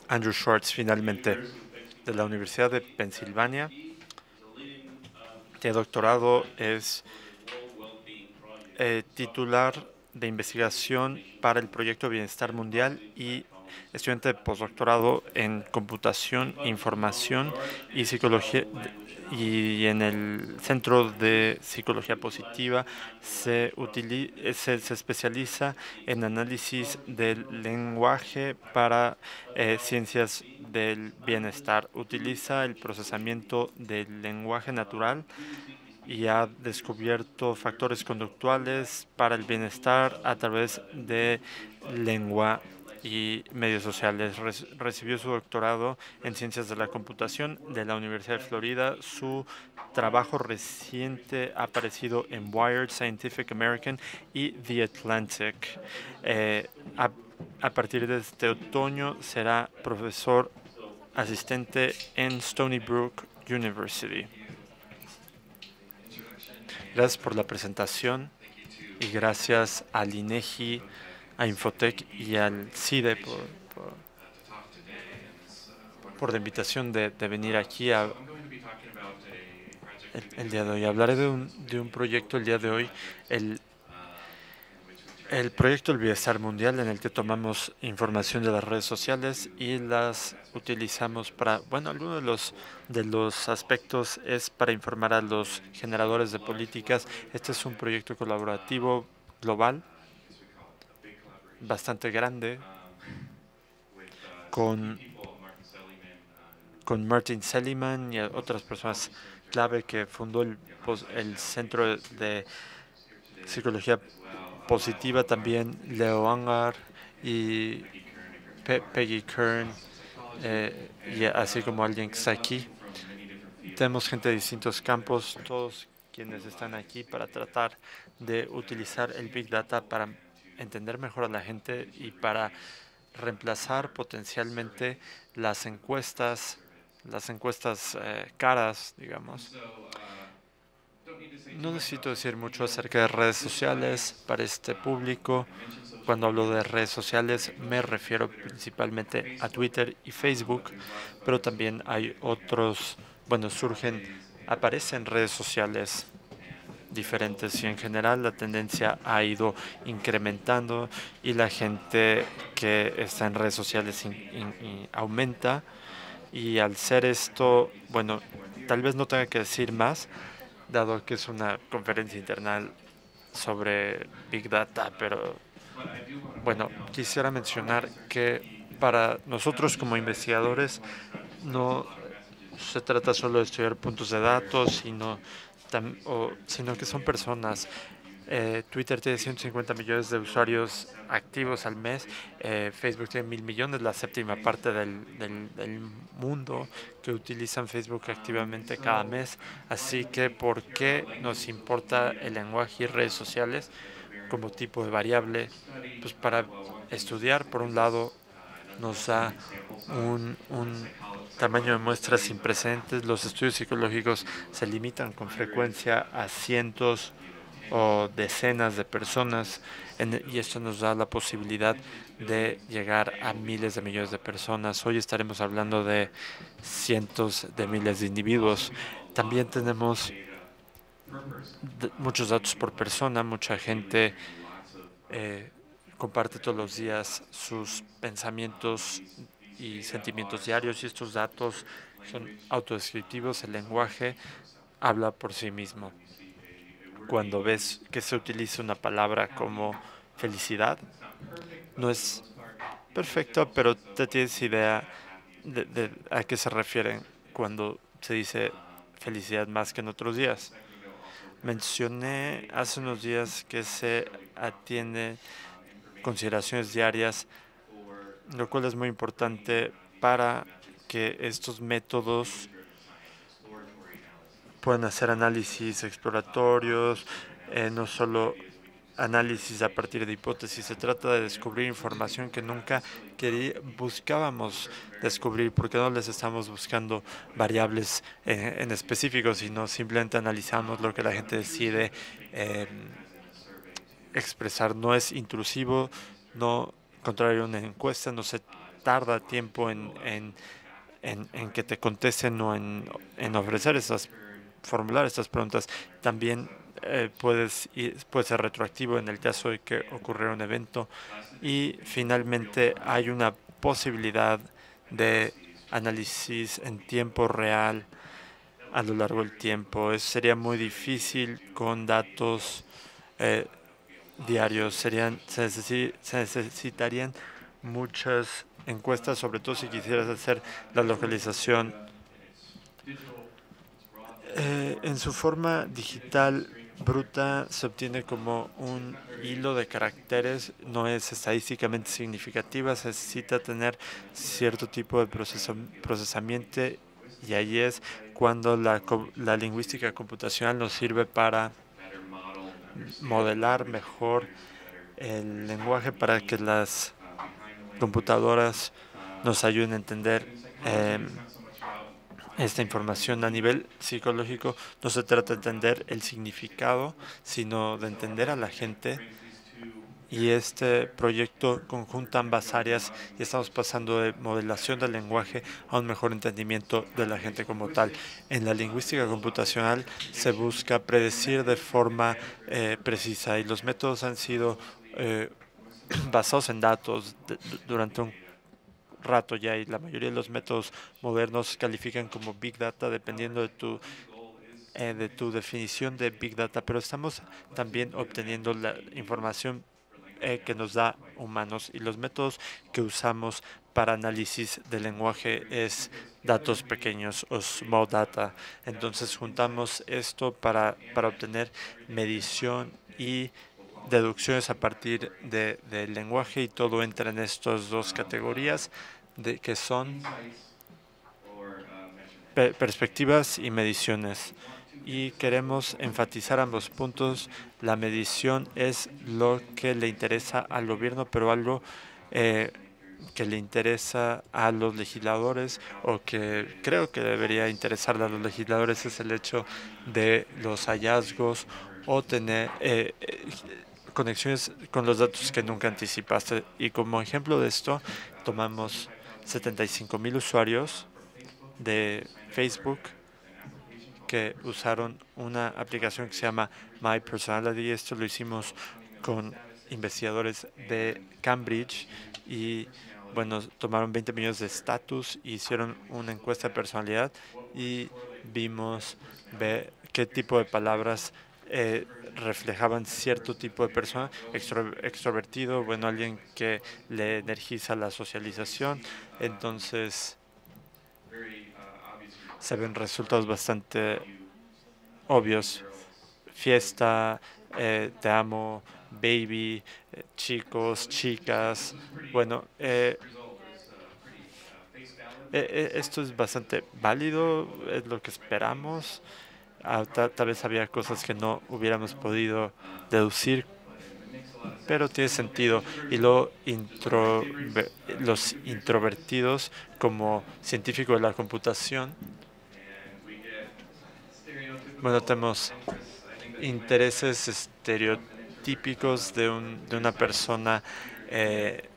Andrew Schwartz, finalmente, de la Universidad de Pensilvania. Tiene doctorado, es titular de investigación para el Proyecto Bienestar Mundial y estudiante de postdoctorado en computación, información y psicología. Y en el Centro de Psicología Positiva se especializa en análisis del lenguaje para ciencias del bienestar. Utiliza el procesamiento del lenguaje natural y ha descubierto factores conductuales para el bienestar a través de lengua y medios sociales. Recibió su doctorado en Ciencias de la Computación de la Universidad de Florida. Su trabajo reciente ha aparecido en Wired, Scientific American y The Atlantic. Eh, a, a partir de este otoño será profesor asistente en Stony Brook University. Gracias por la presentación y gracias al INEGI, a Infotec y al CIDE por la invitación de venir aquí el día de hoy. Hablaré de un proyecto el día de hoy, el proyecto del Bienestar Mundial, en el que tomamos información de las redes sociales y las utilizamos para, bueno, algunos de los aspectos es para informar a los generadores de políticas. Este es un proyecto colaborativo global, bastante grande, con Martin Seligman y otras personas clave que fundó el Centro de Psicología Positiva, también Leo Angar y Peggy Kern, y así como alguien que está aquí. Tenemos gente de distintos campos, todos quienes están aquí para tratar de utilizar el Big Data para entender mejor a la gente y para reemplazar potencialmente las encuestas caras, digamos. No necesito decir mucho acerca de redes sociales para este público. Cuando hablo de redes sociales me refiero principalmente a Twitter y Facebook, pero también hay otros, bueno, aparecen redes sociales diferentes y en general la tendencia ha ido incrementando y la gente que está en redes sociales aumenta, y al ser esto, bueno, tal vez no tenga que decir más, dado que es una conferencia internacional sobre Big Data, pero bueno, quisiera mencionar que para nosotros como investigadores no se trata solo de estudiar puntos de datos, sino que son personas. Twitter tiene 150 millones de usuarios activos al mes, Facebook tiene 1.000 millones, la séptima parte del mundo que utilizan Facebook activamente cada mes. Así que, ¿por qué nos importa el lenguaje y redes sociales como tipo de variable? Pues para estudiar, por un lado, nos da un tamaño de muestras sin precedentes. Los estudios psicológicos se limitan con frecuencia a cientos o decenas de personas, y esto nos da la posibilidad de llegar a miles de millones de personas. Hoy estaremos hablando de cientos de miles de individuos. También tenemos muchos datos por persona, mucha gente comparte todos los días sus pensamientos y sentimientos diarios, y estos datos son autodescriptivos. El lenguaje habla por sí mismo. Cuando ves que se utiliza una palabra como felicidad, no es perfecto, pero te tienes idea de a qué se refieren cuando se dice felicidad más que en otros días. Mencioné hace unos días que se atiende consideraciones diarias, lo cual es muy importante para que estos métodos puedan hacer análisis exploratorios, no solo análisis a partir de hipótesis. Se trata de descubrir información que nunca buscábamos descubrir, porque no les estamos buscando variables en específico, sino simplemente analizamos lo que la gente decide expresar. No es intrusivo, no, contrario a una encuesta, no se tarda tiempo en que te contesten o en ofrecer formular estas preguntas. También puede ser retroactivo en el caso de que ocurriera un evento. Y finalmente hay una posibilidad de análisis en tiempo real a lo largo del tiempo. Eso sería muy difícil con datos eh, diarios. Se necesitarían muchas encuestas, sobre todo si quisieras hacer la localización en su forma digital bruta. Se obtiene como un hilo de caracteres, no es estadísticamente significativa, se necesita tener cierto tipo de procesamiento, y ahí es cuando la lingüística computacional nos sirve para modelar mejor el lenguaje, para que las computadoras nos ayuden a entender esta información. A nivel psicológico no se trata de entender el significado, sino de entender a la gente. Y este proyecto conjunta ambas áreas y estamos pasando de modelación del lenguaje a un mejor entendimiento de la gente como tal. En la lingüística computacional se busca predecir de forma precisa, y los métodos han sido basados en datos durante un rato ya, y la mayoría de los métodos modernos califican como Big Data dependiendo de tu definición de Big Data, pero estamos también obteniendo la información que nos da humanos, y los métodos que usamos para análisis del lenguaje es datos pequeños o small data. Entonces juntamos esto para obtener medición y deducciones a partir del lenguaje, y todo entra en estas dos categorías que son perspectivas y mediciones. Y queremos enfatizar ambos puntos. La medición es lo que le interesa al gobierno, pero algo que le interesa a los legisladores, o que creo que debería interesarle a los legisladores, es el hecho de los hallazgos o tener conexiones con los datos que nunca anticipaste. Y como ejemplo de esto, tomamos 75,000 usuarios de Facebook que usaron una aplicación que se llama My Personality. Esto lo hicimos con investigadores de Cambridge, y bueno, tomaron 20 millones de estatus, hicieron una encuesta de personalidad y vimos qué tipo de palabras reflejaban cierto tipo de persona. Extrovertido, bueno, alguien que le energiza la socialización. Entonces se ven resultados bastante obvios. Fiesta, te amo, baby, chicos, chicas. Bueno, esto es bastante válido, es lo que esperamos. Tal vez había cosas que no hubiéramos podido deducir, pero tiene sentido. Y los introvertidos, como científico de la computación, bueno, tenemos intereses estereotípicos de una persona eh,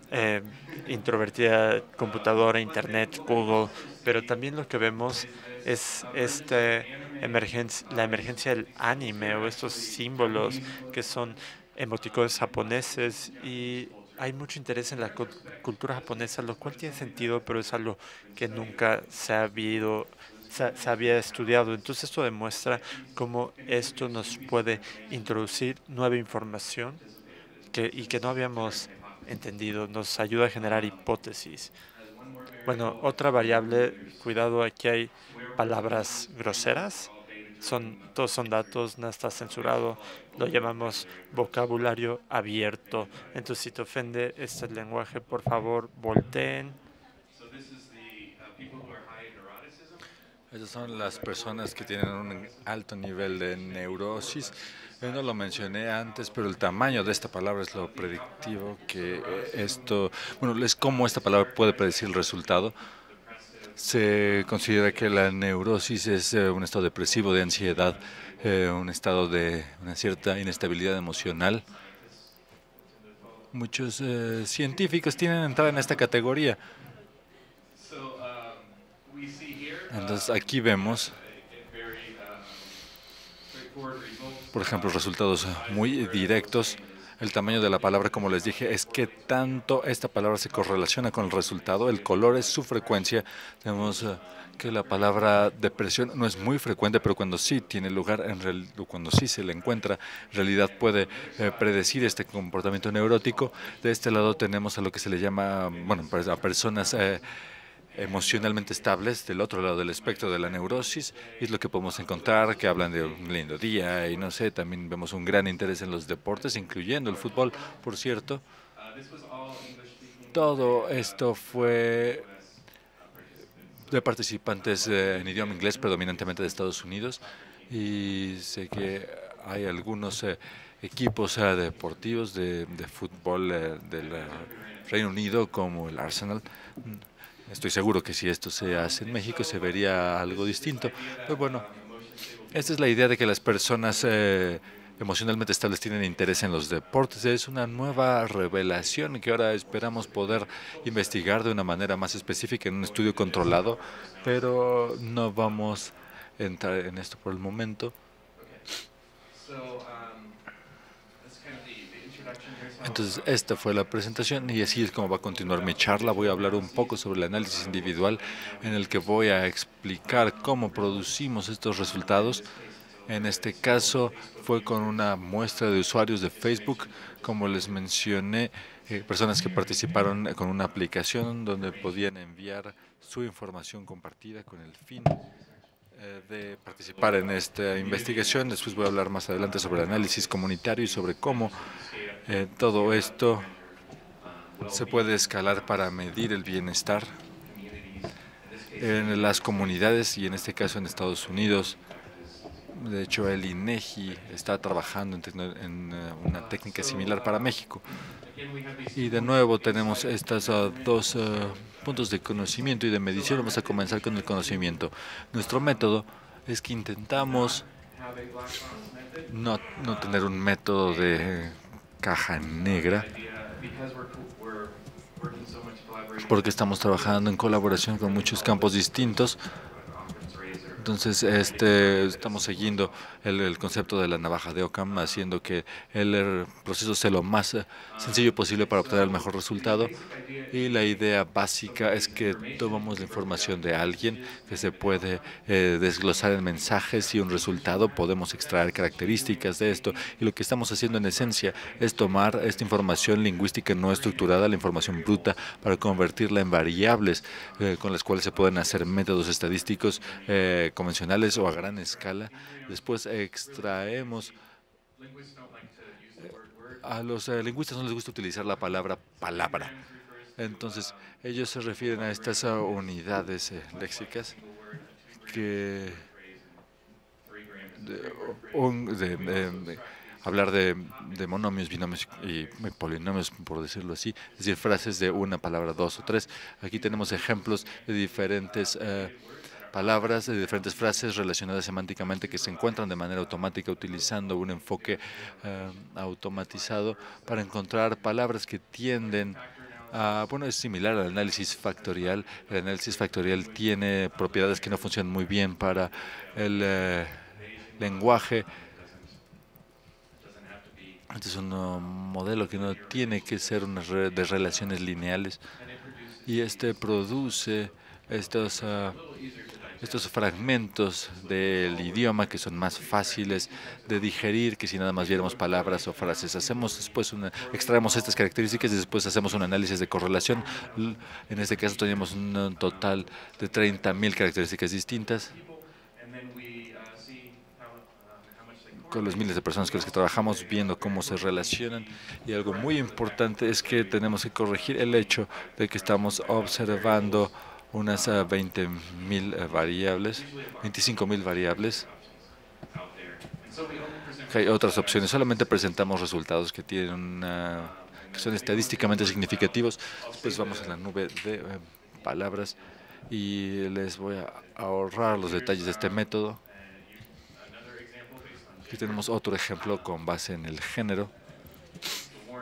eh, introvertida, computadora, internet, Google, pero también lo que vemos es la emergencia del anime, o estos símbolos que son emoticones japoneses, y hay mucho interés en la cultura japonesa, lo cual tiene sentido, pero es algo que nunca se había estudiado. Entonces esto demuestra cómo esto nos puede introducir nueva información y que no habíamos entendido, nos ayuda a generar hipótesis. Bueno, otra variable, cuidado, aquí hay palabras groseras. Todos son datos, nada está censurado. Lo llamamos vocabulario abierto. Entonces, si te ofende este lenguaje, por favor, volteen. Esas son las personas que tienen un alto nivel de neurosis. No lo mencioné antes, pero el tamaño de esta palabra es lo predictivo que bueno, es cómo esta palabra puede predecir el resultado. Se considera que la neurosis es un estado depresivo de ansiedad, un estado de una cierta inestabilidad emocional. muchos científicos tienen entrada en esta categoría. Entonces aquí vemos, por ejemplo, resultados muy directos. El tamaño de la palabra, como les dije, es que tanto esta palabra se correlaciona con el resultado. El color es su frecuencia. Tenemos que la palabra depresión no es muy frecuente, pero cuando sí tiene lugar, cuando sí se le encuentra, en realidad puede predecir este comportamiento neurótico. De este lado tenemos a lo que se le llama, bueno, a personas emocionalmente estables del otro lado del espectro de la neurosis, y es lo que podemos encontrar, que hablan de un lindo día y no sé, también vemos un gran interés en los deportes, incluyendo el fútbol, por cierto. Todo esto fue de participantes en idioma inglés, predominantemente de Estados Unidos, y sé que hay algunos equipos deportivos de fútbol del Reino Unido, como el Arsenal. Estoy seguro que si esto se hace en México se vería algo distinto. Pero bueno, esta es la idea de que las personas emocionalmente estables tienen interés en los deportes. Es una nueva revelación que ahora esperamos poder investigar de una manera más específica en un estudio controlado, pero no vamos a entrar en esto por el momento. Entonces, esta fue la presentación y así es como va a continuar mi charla. Voy a hablar un poco sobre el análisis individual, en el que voy a explicar cómo producimos estos resultados. En este caso fue con una muestra de usuarios de Facebook, como les mencioné, personas que participaron con una aplicación donde podían enviar su información compartida con el fin de participar en esta investigación. Después voy a hablar más adelante sobre el análisis comunitario y sobre cómo todo esto se puede escalar para medir el bienestar en las comunidades y en este caso en Estados Unidos. De hecho, el INEGI está trabajando en una técnica similar para México. Y de nuevo tenemos estos dos puntos de conocimiento y de medición. Vamos a comenzar con el conocimiento. Nuestro método es que intentamos no tener un método de caja negra, porque estamos trabajando en colaboración con muchos campos distintos. Entonces, estamos siguiendo el concepto de la navaja de Occam, haciendo que el proceso sea lo más sencillo posible para obtener el mejor resultado. Y la idea básica es que tomamos la información de alguien que se puede desglosar en mensajes y un resultado. Podemos extraer características de esto. Y lo que estamos haciendo en esencia es tomar esta información lingüística no estructurada, la información bruta, para convertirla en variables con las cuales se pueden hacer métodos estadísticos convencionales o a gran escala. Después extraemos. A los lingüistas no les gusta utilizar la palabra palabra. Entonces, ellos se refieren a estas unidades léxicas que hablar de monomios, binomios y polinomios, por decirlo así, es decir, frases de una palabra, dos o tres. Aquí tenemos ejemplos de diferentes palabras, de diferentes frases relacionadas semánticamente que se encuentran de manera automática utilizando un enfoque automatizado para encontrar palabras que tienden a, bueno, es similar al análisis factorial. El análisis factorial tiene propiedades que no funcionan muy bien para el lenguaje. Este es un modelo que no tiene que ser una red de relaciones lineales, y produce estos fragmentos del idioma que son más fáciles de digerir que si nada más viéramos palabras o frases. Extraemos estas características y después hacemos un análisis de correlación. En este caso tenemos un total de 30.000 características distintas, con los miles de personas con las que trabajamos, viendo cómo se relacionan. Y algo muy importante es que tenemos que corregir el hecho de que estamos observando unas 20.000 variables, 25.000 variables. Hay otras opciones. Solamente presentamos resultados que tienen que son estadísticamente significativos. Después vamos a la nube de palabras y les voy a ahorrar los detalles de este método. Aquí tenemos otro ejemplo con base en el género.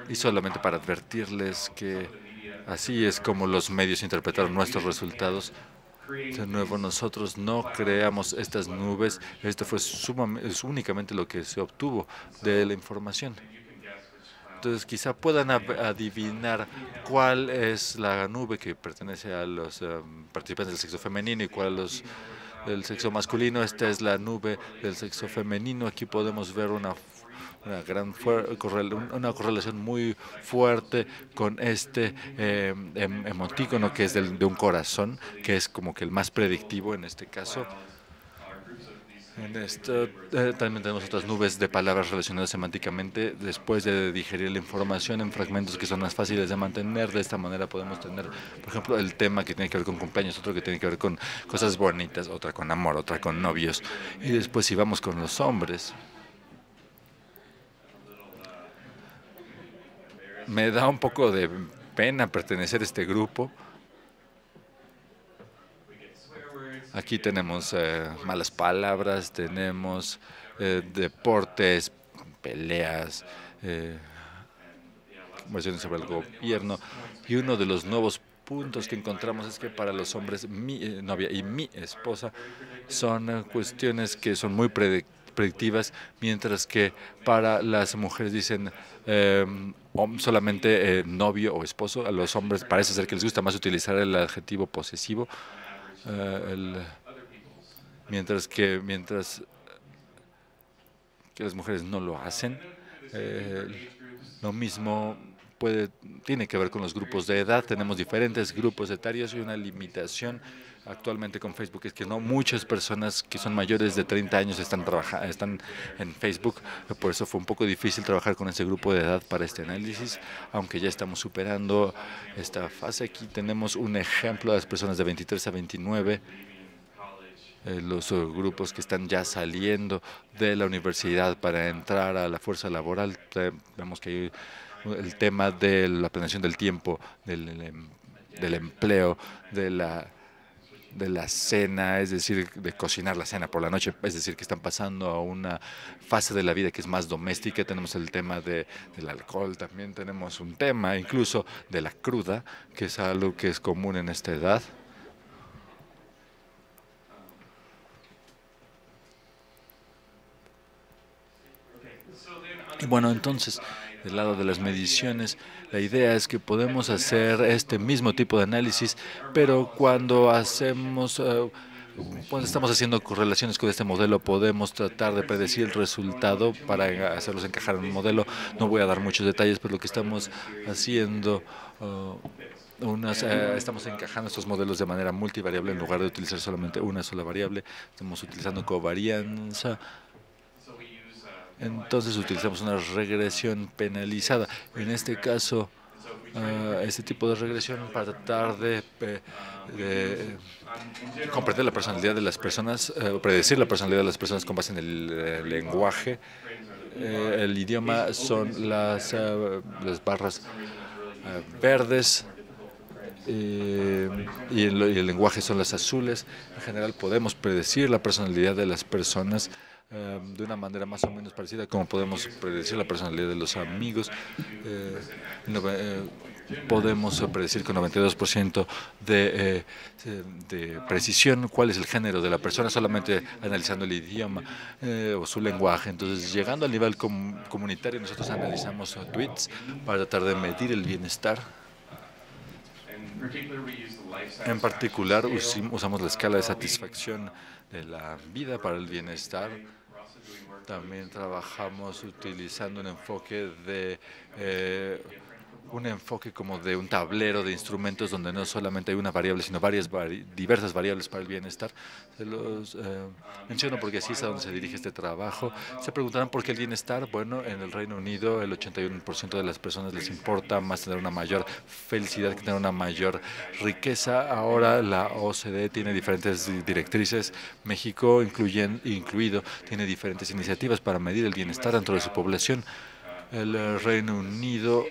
y solamente para advertirles que así es como los medios interpretaron nuestros resultados. De nuevo, nosotros no creamos estas nubes. Esto fue es únicamente lo que se obtuvo de la información. Entonces, quizá puedan adivinar cuál es la nube que pertenece a los participantes del sexo femenino y cuál es del sexo masculino. Esta es la nube del sexo femenino. Aquí podemos ver una correlación muy fuerte con este emotícono que es de un corazón, que es como que el más predictivo en este caso. En esto también tenemos otras nubes de palabras relacionadas semánticamente después de digerir la información en fragmentos que son más fáciles de mantener. De esta manera podemos tener, por ejemplo, el tema que tiene que ver con cumpleaños, otro que tiene que ver con cosas bonitas, otra con amor, otra con novios. Y después si vamos con los hombres, me da un poco de pena pertenecer a este grupo. Aquí tenemos malas palabras, tenemos deportes, peleas, conversaciones sobre el gobierno. Y uno de los nuevos puntos que encontramos es que para los hombres, mi novia y mi esposa son cuestiones que son muy predictivas, mientras que para las mujeres dicen solamente novio o esposo. A los hombres parece ser que les gusta más utilizar el adjetivo posesivo. Mientras que las mujeres no lo hacen. Lo mismo tiene que ver con los grupos de edad. Tenemos diferentes grupos etarios y una limitación actualmente con Facebook es que no muchas personas que son mayores de 30 años están en Facebook. Por eso fue un poco difícil trabajar con ese grupo de edad para este análisis, aunque ya estamos superando esta fase. Aquí tenemos un ejemplo de las personas de 23 a 29. Los grupos que están ya saliendo de la universidad para entrar a la fuerza laboral. Vemos que hay el tema de la planeación del tiempo, del empleo, de la cena, es decir, de cocinar la cena por la noche, es decir, que están pasando a una fase de la vida que es más doméstica. Tenemos el tema del alcohol, también tenemos un tema incluso de la cruda, que es algo que es común en esta edad. Y bueno, entonces, del lado de las mediciones, la idea es que podemos hacer este mismo tipo de análisis, pero cuando estamos haciendo correlaciones con este modelo, podemos tratar de predecir el resultado para hacerlos encajar en un modelo. No voy a dar muchos detalles, pero lo que estamos haciendo, estamos encajando estos modelos de manera multivariable en lugar de utilizar solamente una sola variable. Estamos utilizando covarianza. Entonces utilizamos una regresión penalizada. En este caso, este tipo de regresión para tratar de comprender la personalidad de las personas, predecir la personalidad de las personas con base en el lenguaje. El idioma son las barras verdes y el lenguaje son las azules. En general podemos predecir la personalidad de las personas de una manera más o menos parecida como podemos predecir la personalidad de los amigos. Podemos predecir con 92% de precisión cuál es el género de la persona solamente analizando el idioma o su lenguaje. Entonces, llegando al nivel comunitario, nosotros analizamos tweets para tratar de medir el bienestar. En particular, usamos la escala de satisfacción de la vida para el bienestar. También trabajamos utilizando un enfoque como de un tablero de instrumentos donde no solamente hay una variable, sino diversas variables para el bienestar. Se los menciono porque así es a donde se dirige este trabajo. Se preguntarán por qué el bienestar. Bueno, en el Reino Unido el 81% de las personas les importa más tener una mayor felicidad que tener una mayor riqueza. Ahora la OCDE tiene diferentes directrices. México, incluido, tiene diferentes iniciativas para medir el bienestar dentro de su población. El Reino Unido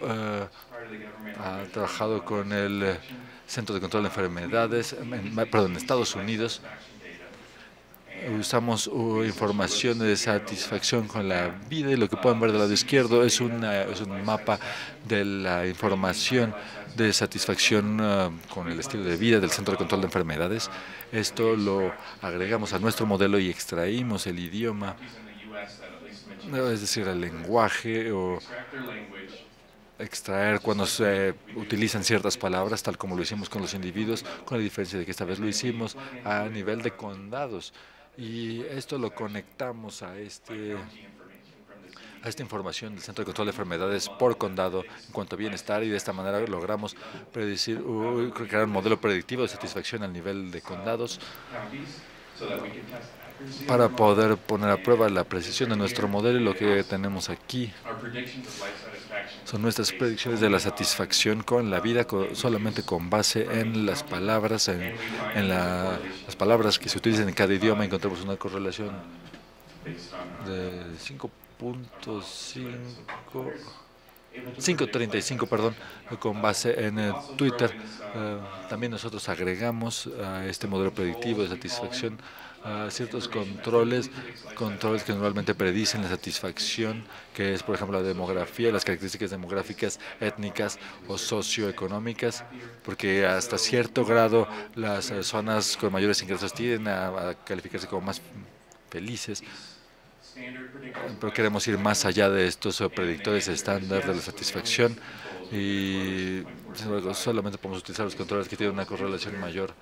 ha trabajado con el Centro de Control de Enfermedades, en Estados Unidos. usamos información de satisfacción con la vida, y lo que pueden ver del lado izquierdo es un mapa de la información de satisfacción con el estilo de vida del Centro de Control de Enfermedades. Esto lo agregamos a nuestro modelo y extraímos el idioma, es decir, el lenguaje, o extraer cuando se utilizan ciertas palabras, tal como lo hicimos con los individuos, con la diferencia de que esta vez lo hicimos a nivel de condados. Y esto lo conectamos a esta información del Centro de Control de Enfermedades por condado en cuanto a bienestar, y de esta manera logramos predecir, crear un modelo predictivo de satisfacción al nivel de condados para poder poner a prueba la precisión de nuestro modelo. Y lo que tenemos aquí son nuestras predicciones de la satisfacción con la vida, solamente con base en las palabras, las palabras que se utilizan en cada idioma. Encontramos una correlación de 5.35, perdón, con base en Twitter. También nosotros agregamos a este modelo predictivo de satisfacción ciertos controles que normalmente predicen la satisfacción, que es, por ejemplo, la demografía, las características demográficas, étnicas o socioeconómicas, porque hasta cierto grado las zonas con mayores ingresos tienden a calificarse como más felices. Pero queremos ir más allá de estos predictores estándar de la satisfacción, y sin embargo, solamente podemos utilizar los controles que tienen una correlación mayor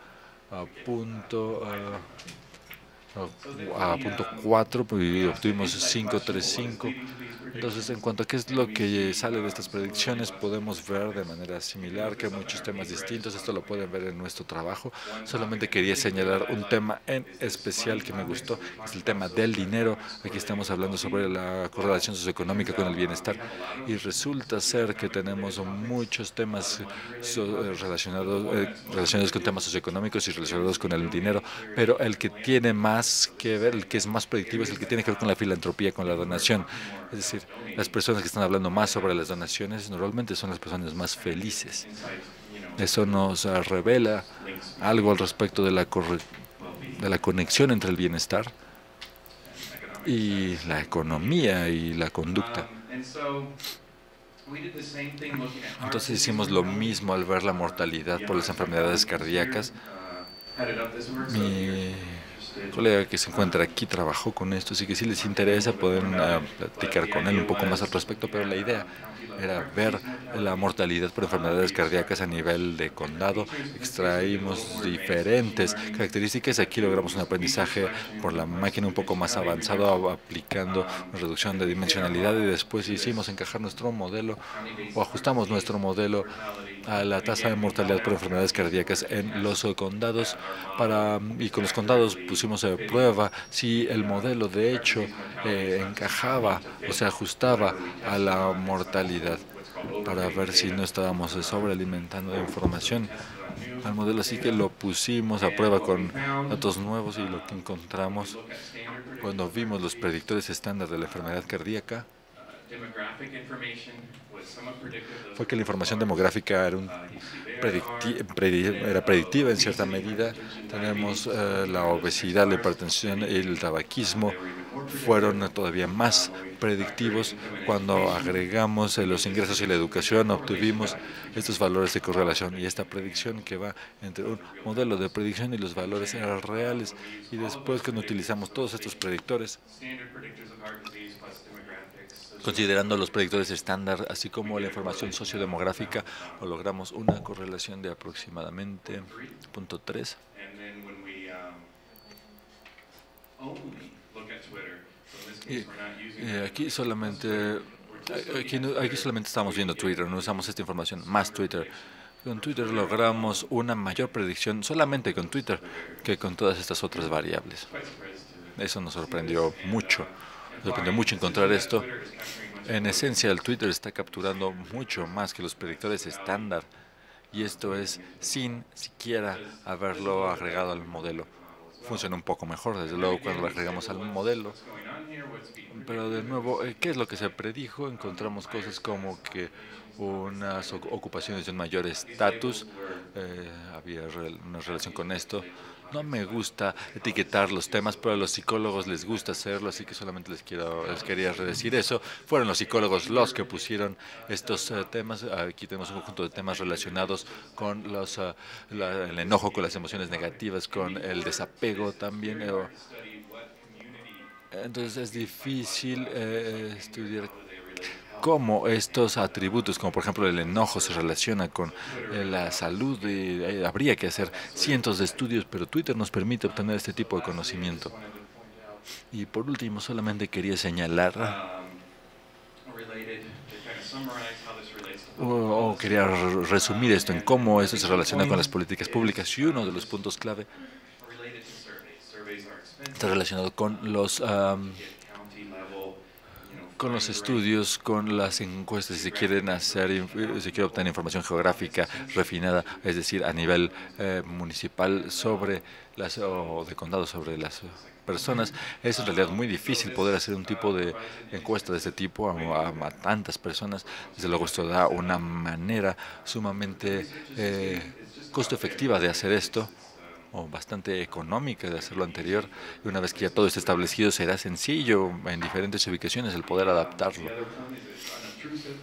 a punto 4, y obtuvimos 5.35. Entonces, en cuanto a qué es lo que sale de estas predicciones, podemos ver de manera similar que hay muchos temas distintos. Esto lo pueden ver en nuestro trabajo. Solamente quería señalar un tema en especial que me gustó, es el tema del dinero. Aquí estamos hablando sobre la correlación socioeconómica con el bienestar, y resulta ser que tenemos muchos temas relacionados con temas socioeconómicos y relacionados con el dinero, pero el que tiene más que ver, el que es más predictivo, es el que tiene que ver con la filantropía, con la donación. Es decir, las personas que están hablando más sobre las donaciones normalmente son las personas más felices. Eso nos revela algo al respecto de la conexión entre el bienestar y la economía y la conducta. Entonces hicimos lo mismo al ver la mortalidad por las enfermedades cardíacas. Mi colega que se encuentra aquí trabajó con esto, así que si les interesa pueden platicar con él un poco más al respecto, pero la idea era ver la mortalidad por enfermedades cardíacas a nivel de condado. Extraímos diferentes características. Aquí logramos un aprendizaje por la máquina un poco más avanzado, aplicando una reducción de dimensionalidad, y después hicimos encajar nuestro modelo, o ajustamos nuestro modelo a la tasa de mortalidad por enfermedades cardíacas en los condados, y con los condados pusimos a prueba si el modelo de hecho encajaba o se ajustaba a la mortalidad, para ver si no estábamos sobrealimentando de información al modelo. Así que lo pusimos a prueba con datos nuevos, y lo que encontramos cuando vimos los predictores estándar de la enfermedad cardíaca fue que la información demográfica era predictiva en cierta medida. Tenemos la obesidad, la hipertensión y el tabaquismo fueron todavía más predictivos. Cuando agregamos los ingresos y la educación, obtuvimos estos valores de correlación, y esta predicción que va entre un modelo de predicción y los valores reales. Y después, cuando utilizamos todos estos predictores, considerando los predictores estándar, así como la información sociodemográfica, logramos una correlación de aproximadamente 0.3. Aquí solamente estamos viendo Twitter, no usamos esta información, más Twitter. Con Twitter logramos una mayor predicción solamente con Twitter que con todas estas otras variables. Eso nos sorprendió mucho. Encontrar esto. En esencia, el Twitter está capturando mucho más que los predictores estándar, y esto es sin siquiera haberlo agregado al modelo. Funciona un poco mejor, desde luego, cuando lo agregamos al modelo. Pero de nuevo, ¿qué es lo que se predijo? Encontramos cosas como que unas ocupaciones de un mayor estatus, había una relación con esto, No me gusta etiquetar los temas, pero a los psicólogos les gusta hacerlo, así que solamente les quería decir eso. Fueron los psicólogos los que pusieron estos temas. Aquí tenemos un conjunto de temas relacionados con el enojo, con las emociones negativas, con el desapego también. Entonces es difícil estudiar cómo estos atributos, como por ejemplo el enojo, se relaciona con la salud. Habría que hacer cientos de estudios, pero Twitter nos permite obtener este tipo de conocimiento. Y por último, solamente quería señalar, o quería resumir esto en cómo esto se relaciona con las políticas públicas. Y uno de los puntos clave está relacionado con los estudios, con las encuestas, si se quieren si quiere obtener información geográfica refinada, es decir, a nivel municipal o de condado sobre las personas. Es en realidad muy difícil poder hacer un tipo de encuesta de este tipo a tantas personas. Desde luego esto da una manera sumamente costo efectiva de hacer esto, o bastante económica de hacer lo anterior, y una vez que ya todo esté establecido será sencillo en diferentes ubicaciones el poder adaptarlo.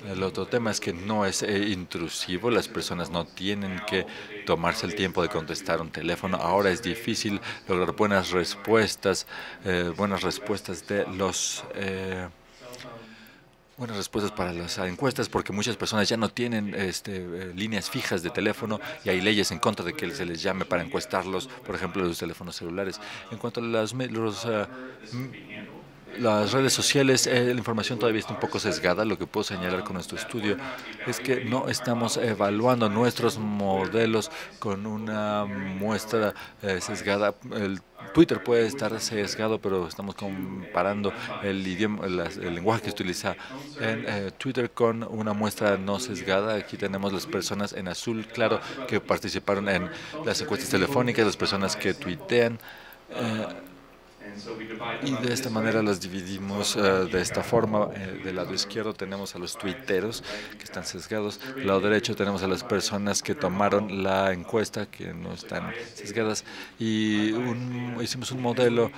El otro tema es que no es intrusivo, las personas no tienen que tomarse el tiempo de contestar un teléfono. Ahora es difícil lograr buenas respuestas de los buenas respuestas para las encuestas, porque muchas personas ya no tienen líneas fijas de teléfono y hay leyes en contra de que se les llame para encuestarlos, por ejemplo, los teléfonos celulares. En cuanto a las redes sociales, la información todavía está un poco sesgada. Lo que puedo señalar con nuestro estudio es que no estamos evaluando nuestros modelos con una muestra sesgada. El Twitter puede estar sesgado, pero estamos comparando el lenguaje que se utiliza en Twitter con una muestra no sesgada. Aquí tenemos las personas en azul claro que participaron en las encuestas telefónicas, las personas que tuitean. Y de esta manera las dividimos de esta forma. Del lado izquierdo tenemos a los tuiteros que están sesgados. Del lado derecho tenemos a las personas que tomaron la encuesta que no están sesgadas. Y hicimos un modelo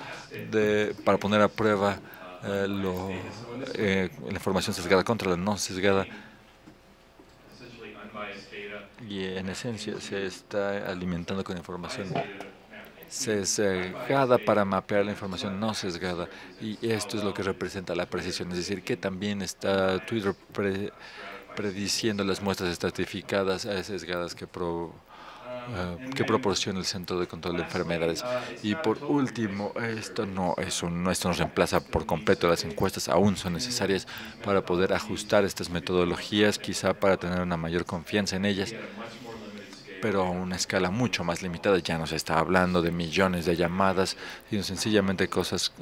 para poner a prueba la información sesgada contra la no sesgada. Y en esencia se está alimentando con información sesgada para mapear la información no sesgada, y esto es lo que representa la precisión, es decir, que también está Twitter prediciendo las muestras estratificadas sesgadas que proporciona el Centro de Control de Enfermedades. Y por último, esto no nos reemplaza por completo las encuestas, aún son necesarias para poder ajustar estas metodologías, quizá para tener una mayor confianza en ellas, pero a una escala mucho más limitada. Ya no se está hablando de millones de llamadas, sino sencillamente cosas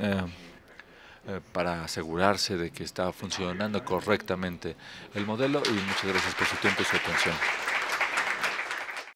para asegurarse de que está funcionando correctamente el modelo. Y muchas gracias por su tiempo y su atención.